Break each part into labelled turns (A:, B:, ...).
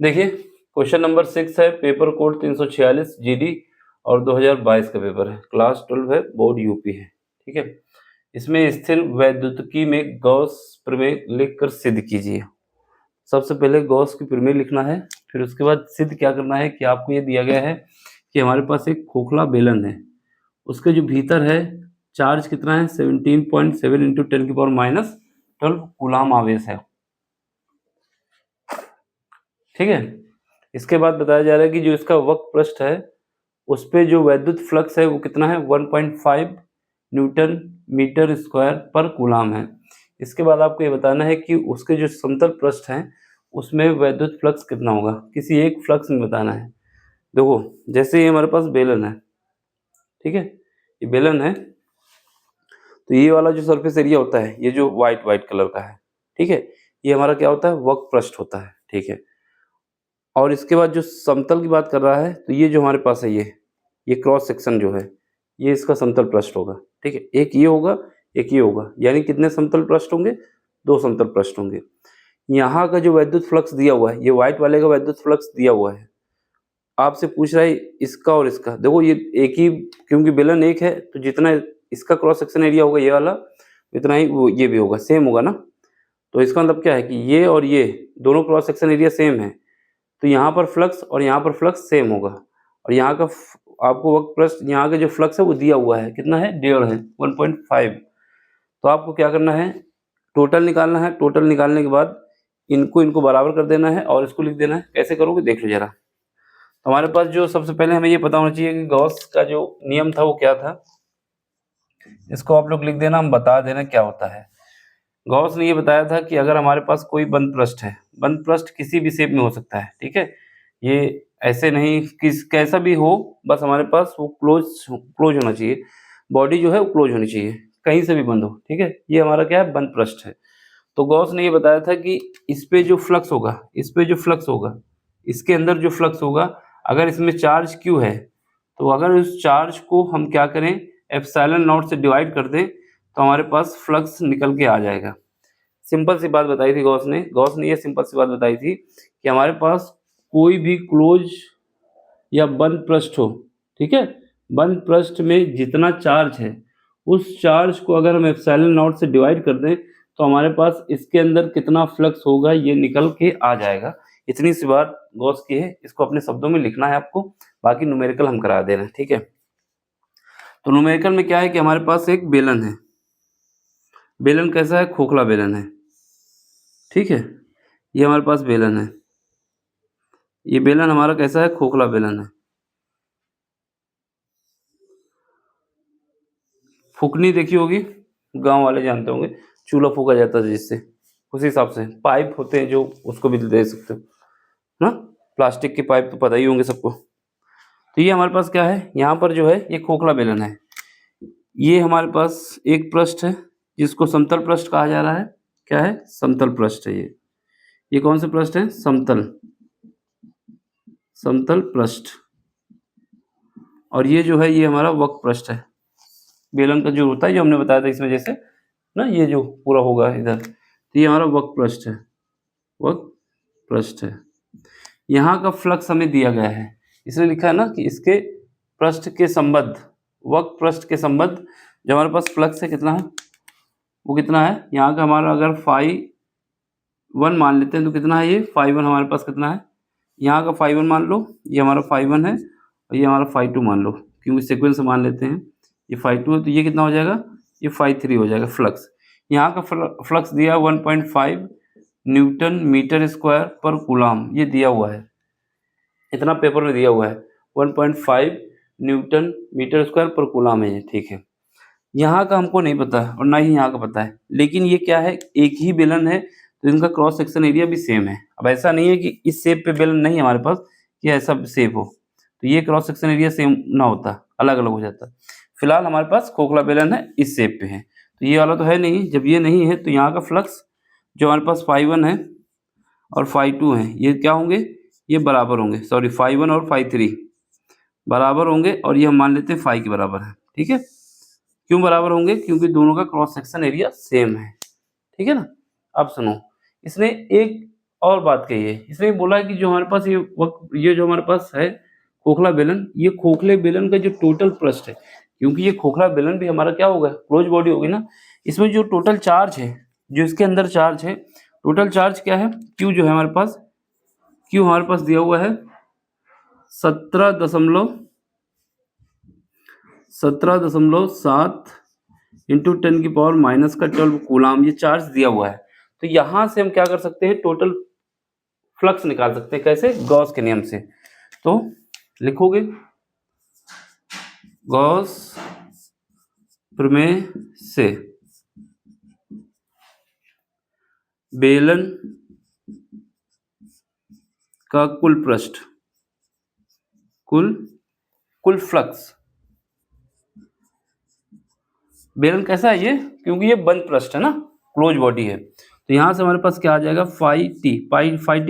A: देखिए question number 6 है, paper code 346 GD और 2022 का पेपर है, क्लास 12 है, बोर्ड यूपी है। ठीक है, इसमें स्थिर वैद्युतिकी में गॉस प्रमेय लिखकर सिद्ध कीजिए। सबसे पहले गॉस की प्रमेय लिखना है, फिर उसके बाद सिद्ध क्या करना है कि आपको ये दिया गया है कि हमारे पास एक खोखला बेलन है, उसके जो भीतर है चार्ज कितना है 17.7 इंटू 10⁻⁻12 कूलाम आवेश है। ठीक है, इसके बाद बताया जा रहा है कि जो इसका वक्र पृष्ठ है उस पे जो वैद्युत फ्लक्स है वो कितना है 1.5 न्यूटन मीटर स्क्वायर पर कूलाम है। इसके बाद आपको ये बताना है कि उसके जो समतल पृष्ठ हैं उसमें वैद्युत फ्लक्स कितना होगा, किसी एक फ्लक्स में बताना है। देखो जैसे ये हमारे पास बेलन है, ठीक है, ये बेलन है, तो ये वाला जो सरफेस एरिया होता है ये जो वाइट कलर का है, ठीक है, ये हमारा क्या होता है वक्र पृष्ठ होता है। ठीक है, और इसके बाद जो समतल की बात कर रहा है तो ये जो हमारे पास है ये क्रॉस सेक्शन जो है ये इसका समतल पृष्ठ होगा। ठीक है, एक ये होगा एक ये होगा, यानी कितने समतल पृष्ठ होंगे, 2 समतल पृष्ठ होंगे। यहाँ का जो वैद्युत फ्लक्स दिया हुआ है ये व्हाइट वाले का वैद्युत फ्लक्स दिया हुआ है, आपसे पूछ रहा है इसका और इसका। देखो ये एक ही, क्योंकि बेलन एक है तो जितना इसका क्रॉस सेक्शन एरिया होगा ये वाला इतना ही वो ये भी होगा, सेम होगा ना। तो इसका मतलब क्या है कि ये और ये दोनों क्रॉस सेक्शन एरिया सेम है, तो यहाँ पर फ्लक्स और यहाँ पर फ्लक्स सेम होगा। और यहाँ का आपको वक्र पृष्ठ यहाँ का जो फ्लक्स है वो दिया हुआ है, कितना है 1.5 है 1.5। तो आपको क्या करना है टोटल निकालना है, टोटल निकालने के बाद इनको बराबर कर देना है और इसको लिख देना है। कैसे करोगे देख लो जरा। तो हमारे पास जो सबसे पहले हमें ये पता होना चाहिए कि गॉस का जो नियम था वो क्या था, इसको आप लोग लिख देना, हम बता देना क्या होता है। गॉस ने ये बताया था कि अगर हमारे पास कोई बंद पृष्ठ है, बंद पृष्ठ किसी भी शेप में हो सकता है, ठीक है, ये ऐसे नहीं कैसा भी हो, बस हमारे पास वो क्लोज होना चाहिए, बॉडी जो है वो क्लोज होनी चाहिए, कहीं से भी बंद हो। ठीक है, ये हमारा क्या है बंद पृष्ठ है। तो गॉस ने ये बताया था कि इस पे जो फ्लक्स होगा, इस पे जो फ्लक्स होगा, इसके अंदर जो फ्लक्स होगा, अगर इसमें चार्ज क्यू है तो अगर उस चार्ज को हम क्या करें एप्सिलॉन नॉट से डिवाइड कर दें तो हमारे पास फ्लक्स निकल के आ जाएगा। सिंपल सी बात बताई थी गॉस ने ये सिंपल सी बात बताई थी कि हमारे पास कोई भी क्लोज या बंद पृष्ठ हो, ठीक है, बंद पृष्ठ में जितना चार्ज है उस चार्ज को अगर हम एप्सिलॉन नॉट से डिवाइड कर दें तो हमारे पास इसके अंदर कितना फ्लक्स होगा ये निकल के आ जाएगा। इतनी सी बात गॉस की है, इसको अपने शब्दों में लिखना है आपको, बाकी न्यूमेरिकल हम करा दे रहे हैं। ठीक है, तो न्यूमेरिकल में क्या है कि हमारे पास एक बेलन है, बेलन कैसा है खोखला बेलन है, ठीक है, ये हमारे पास बेलन है, ये बेलन हमारा कैसा है खोखला बेलन है। फूकनी देखी होगी, गांव वाले जानते होंगे, चूल्हा फूका जाता है जिससे, उसी हिसाब से पाइप होते हैं जो उसको भी दे सकते हो ना, प्लास्टिक के पाइप तो पता ही होंगे सबको। तो ये हमारे पास क्या है, यहाँ पर जो है ये खोखला बेलन है, ये हमारे पास एक पृष्ठ है जिसको समतल पृष्ठ कहा जा रहा है। क्या है समतल पृष्ठ है ये कौन से पृष्ठ है समतल पृष्ठ। और ये जो है ये हमारा वक्र पृष्ठ है, बेलन का जो होता है जो हमने बताया था इसमें जैसे ना, ये जो पूरा होगा इधर, तो ये हमारा वक्र पृष्ठ है, वक्र पृष्ठ है। यहाँ का फ्लक्स हमें दिया गया है, इसलिए लिखा है ना कि इसके पृष्ठ के संबद्ध, वक्र पृष्ठ के संबद्ध जो हमारे पास फ्लक्स है कितना है, वो कितना है, यहाँ का हमारा अगर φ1 मान लेते हैं तो कितना है ये φ1 हमारे पास कितना है, यहाँ का φ1 मान लो, ये हमारा φ1 है और ये हमारा φ2 मान लो, क्योंकि सीक्वेंस से मान लेते हैं, ये φ2 है तो ये कितना हो जाएगा, ये φ3 हो जाएगा फ्लक्स। यहाँ का फ्लक्स दिया 1.5 न्यूटन मीटर स्क्वायर पर कूलाम, ये दिया हुआ है, इतना पेपर में दिया हुआ है 1.5 न्यूटन मीटर स्क्वायर पर कूलाम है ये। ठीक है, यहाँ का हमको नहीं पता और ना ही यहाँ का पता है, लेकिन ये क्या है एक ही बेलन है तो इनका क्रॉस सेक्शन एरिया भी सेम है। अब ऐसा नहीं है कि इस शेप पे बेलन नहीं है हमारे पास कि ऐसा शेप हो तो ये क्रॉस सेक्शन एरिया सेम ना होता, अलग अलग हो जाता। फिलहाल हमारे पास खोखला बेलन है इस शेप पे है, तो ये वाला तो है नहीं, जब ये नहीं है तो यहाँ का फ्लक्स जो हमारे पास φ1 है और φ2 है ये क्या होंगे, ये बराबर होंगे, सॉरी φ1 और φ3 बराबर होंगे और ये हम मान लेते हैं φ के बराबर है। ठीक है, क्यों बराबर होंगे, क्योंकि दोनों का क्रॉस सेक्शन एरिया सेम है। ठीक है ना, अब सुनो, इसने एक और बात कही है, इसने बोला है कि जो हमारे पास ये जो हमारे पास है खोखला बेलन, ये खोखले बेलन का जो टोटल पृष्ठ है, क्योंकि ये खोखला बेलन भी हमारा क्या होगा, क्लोज बॉडी होगी ना, इसमें जो टोटल चार्ज है, जो इसके अंदर चार्ज है, टोटल चार्ज क्या है, क्यू जो है हमारे पास, क्यू हमारे पास दिया हुआ है 17.7 इंटू 10⁻⁻12 कूलाम ये चार्ज दिया हुआ है। तो यहां से हम क्या कर सकते हैं, टोटल फ्लक्स निकाल सकते हैं, कैसे, गॉस के नियम से। तो लिखोगे गॉस प्रमेय से बेलन का कुल पृष्ठ, कुल फ्लक्स, बेलन कैसा है ये, क्योंकि ये बंद पृष्ठ है ना, क्लोज बॉडी है, तो यहां से हमारे पास क्या आ जाएगा, फाई टी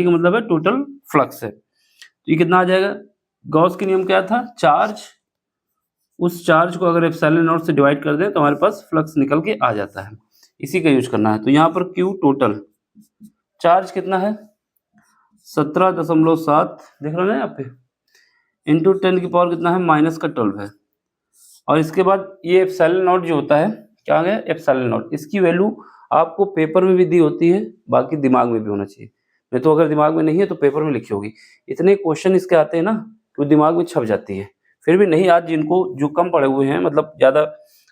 A: का मतलब है टोटल फ्लक्स है। तो ये कितना आ जाएगा, गॉस के नियम क्या था, चार्ज, उस चार्ज को अगर एप्सिलॉन नॉट से डिवाइड कर दें तो हमारे पास फ्लक्स निकल के आ जाता है, इसी का यूज करना है। तो यहाँ पर क्यू टोटल चार्ज कितना है 17.7 देख रहे हो ना यहाँ पे, इंटू 10 की पावर कितना है -12 है, और इसके बाद ये एप्सिलॉन नॉट जो होता है, क्या आ गया एप्सिलॉन नॉट, इसकी वैल्यू आपको पेपर में भी दी होती है, बाकी दिमाग में भी होना चाहिए, नहीं तो अगर दिमाग में नहीं है तो पेपर में लिखी होगी। इतने क्वेश्चन इसके आते हैं ना कि दिमाग में छप जाती है, फिर भी नहीं, आज जिनको जो कम पढ़े हुए हैं, मतलब ज़्यादा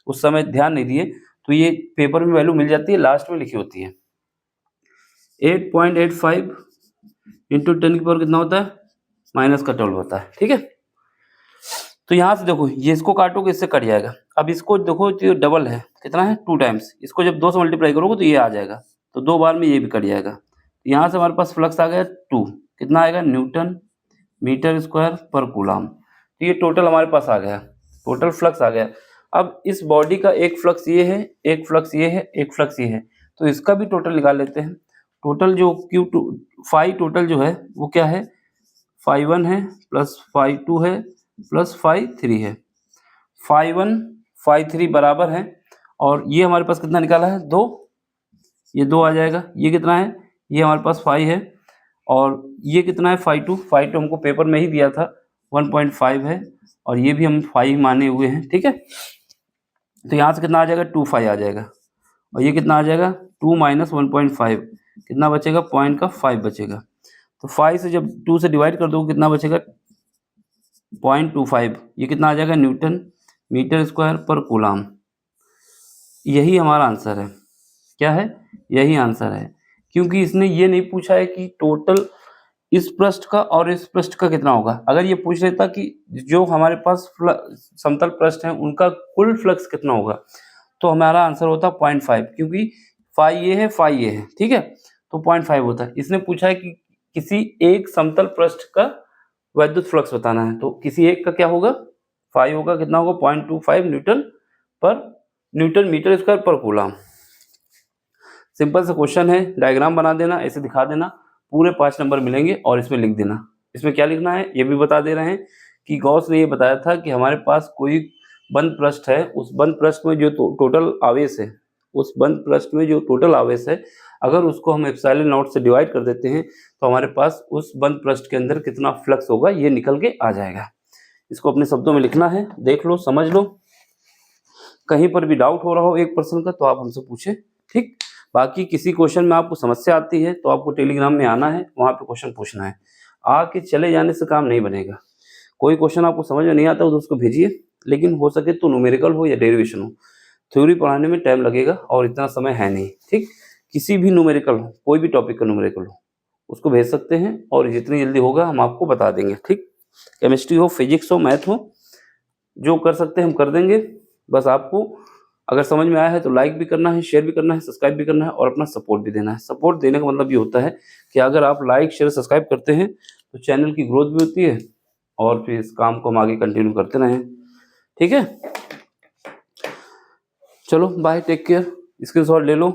A: उस समय ध्यान नहीं दिए, तो ये पेपर में वैल्यू मिल जाती है, लास्ट में लिखी होती है। 8.85 इंटू 10 की पावर कितना होता है, -12 होता है, ठीक है। तो यहाँ से देखो, ये इसको काटोगे इससे कट जाएगा, अब इसको देखो तो डबल है, कितना है 2 टाइम्स, इसको जब 2 से मल्टीप्लाई करोगे तो ये आ जाएगा, तो 2 बार में ये भी कट जाएगा। यहाँ से हमारे पास फ्लक्स आ गया 2, कितना आएगा, न्यूटन मीटर स्क्वायर पर कूलाम। तो ये टोटल हमारे पास आ गया, टोटल फ्लक्स आ गया। अब इस बॉडी का एक फ्लक्स ये है, एक फ्लक्स ये है, एक फ्लक्स ये है, तो इसका भी टोटल निकाल लेते हैं। टोटल जो Q2 फाई टोटल जो है वो क्या है, फाई 1 है प्लस फाई 2 है प्लस फाई 3 है, फाई 1 फाई 3 बराबर है, और ये हमारे पास कितना निकाला है 2, ये 2 आ जाएगा, ये कितना है, ये हमारे पास फाई है, और ये कितना है फाई 2 हमको पेपर में ही दिया था 1.5 है, और ये भी हम फाई माने हुए हैं, ठीक है। तो यहाँ से कितना आ जाएगा 2 फाई आ जाएगा, और ये कितना आ जाएगा 2 माइनस 1.5, कितना बचेगा, 0.5 बचेगा। तो 5 से जब 2 से डिवाइड कर दो कितना बचेगा 0.25, ये कितना आ जाएगा, न्यूटन मीटर स्क्वायर पर कूलाम। यही हमारा आंसर है, क्या है, यही आंसर है, क्योंकि इसने ये नहीं पूछा है कि टोटल इस पृष्ठ का और इस पृष्ठ का कितना होगा। अगर ये पूछ लेता कि जो हमारे पास समतल पृष्ठ है उनका कुल फ्लक्स कितना होगा, तो हमारा आंसर होता 0.5, क्योंकि फाई ये है, फाई ये है, ठीक है, तो 0.5 होता है। इसने पूछा है कि किसी एक समतल पृष्ठ का वैद्युत फ्लक्स बताना है, तो किसी एक का क्या होगा, फाई होगा, कितना होगा 0.25 न्यूटन मीटर स्क्वायर पर कूलाम। सिंपल सा क्वेश्चन है, डायग्राम बना देना, ऐसे दिखा देना, पूरे 5 नंबर मिलेंगे, और इसमें लिख देना। इसमें क्या लिखना है ये भी बता दे रहे हैं कि गॉस ने ये बताया था कि हमारे पास कोई बंद पृष्ठ है, उस बंद पृष्ठ में जो टोटल आवेश है, उस बंद पृष्ठ में जो टोटल आवेश है, अगर उसको हम एप्सिलॉन नॉट से डिवाइड कर देते हैं तो हमारे पास उस बंद पृष्ठ के अंदर कितना फ्लक्स होगा ये निकल के आ जाएगा। इसको अपने शब्दों में लिखना है, देख लो, समझ लो, कहीं पर भी डाउट हो रहा हो 1% का तो आप हमसे पूछे, ठीक। बाकी किसी क्वेश्चन में आपको समस्या आती है तो आपको टेलीग्राम में आना है, वहाँ पे क्वेश्चन पूछना है, आके चले जाने से काम नहीं बनेगा। कोई क्वेश्चन आपको समझ में नहीं आता हो तो उसको भेजिए, लेकिन हो सके तो न्यूमेरिकल हो या डेरिवेशन हो, थ्योरी पढ़ाने में टाइम लगेगा और इतना समय है नहीं, ठीक। किसी भी न्यूमेरिकल हो, कोई भी टॉपिक का न्यूमेरिकल हो, उसको भेज सकते हैं और जितनी जल्दी होगा हम आपको बता देंगे, ठीक। केमिस्ट्री हो, फिजिक्स हो, मैथ हो, जो कर सकते हैं हम कर देंगे। बस आपको अगर समझ में आया है तो लाइक भी करना है, शेयर भी करना है, सब्सक्राइब भी करना है, और अपना सपोर्ट भी देना है। सपोर्ट देने का मतलब ये होता है कि अगर आप लाइक शेयर सब्सक्राइब करते हैं तो चैनल की ग्रोथ भी होती है, और फिर इस काम को हम आगे कंटिन्यू करते रहें, ठीक है। चलो बाय, टेक केयर, स्क्रीनशॉट ले लो,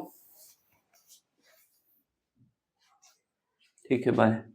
A: ठीक है, बाय।